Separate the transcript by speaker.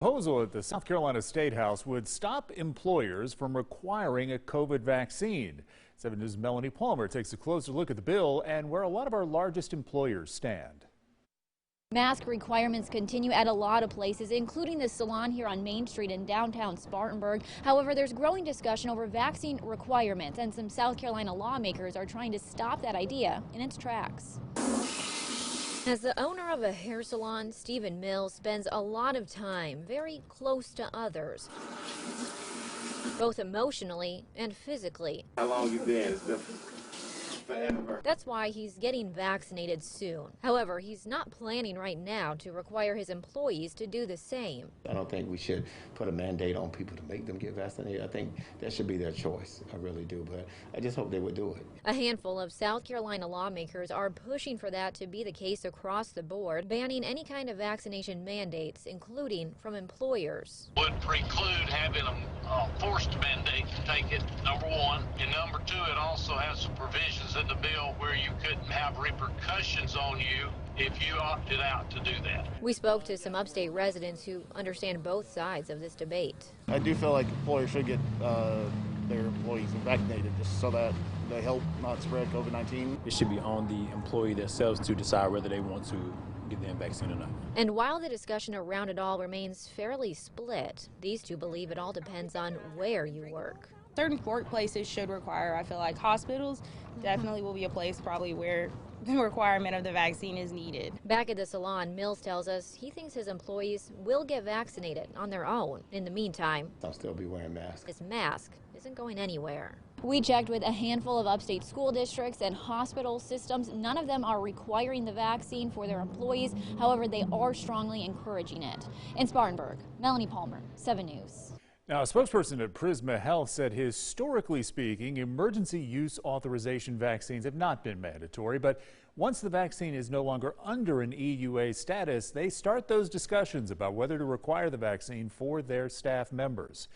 Speaker 1: Proposal at the South Carolina State House would stop employers from requiring a COVID vaccine. 7 News' Melanie Palmer takes a closer look at the bill and where a lot of our largest employers stand.
Speaker 2: Mask requirements continue at a lot of places, including the Salon here on Main Street in downtown Spartanburg. However, there's growing discussion over vaccine requirements, and some South Carolina lawmakers are trying to stop that idea in its tracks. As the owner of a hair salon, Stephen Mills spends a lot of time very close to others, both emotionally and physically.
Speaker 3: How long you been? It's been forever.
Speaker 2: That's why he's getting vaccinated soon. However, he's not planning right now to require his employees to do the same.
Speaker 3: I don't think we should put a mandate on people to make them get vaccinated. I think that should be their choice. I really do, but I just hope they would do it.
Speaker 2: A handful of South Carolina lawmakers are pushing for that to be the case across the board, banning any kind of vaccination mandates, including from employers.
Speaker 4: Would preclude having a forced mandate to take it, number one. And number two, it also has some provisions in the bill where you couldn't have repercussions on you if you opted out to do that.
Speaker 2: We spoke to some upstate residents who understand both sides of this debate.
Speaker 5: I do feel like employers should get their employees vaccinated just so that they help not spread COVID-19.
Speaker 6: It should be on the employee themselves to decide whether they want to get their vaccine or not.
Speaker 2: And while the discussion around it all remains fairly split, these two believe it all depends on where you work.
Speaker 7: Certain workplaces should require, I feel like hospitals definitely will be a place probably where the requirement of the vaccine is needed.
Speaker 2: Back at the salon, Mills tells us he thinks his employees will get vaccinated on their own. In the meantime,
Speaker 3: I'll still be wearing masks.
Speaker 2: his mask isn't going anywhere. We checked with a handful of upstate school districts and hospital systems. None of them are requiring the vaccine for their employees. However, they are strongly encouraging it. In Spartanburg, Melanie Palmer, 7 News.
Speaker 1: Now, a spokesperson at Prisma Health said historically speaking, emergency use authorization vaccines have not been mandatory, but once the vaccine is no longer under an EUA status, they start those discussions about whether to require the vaccine for their staff members.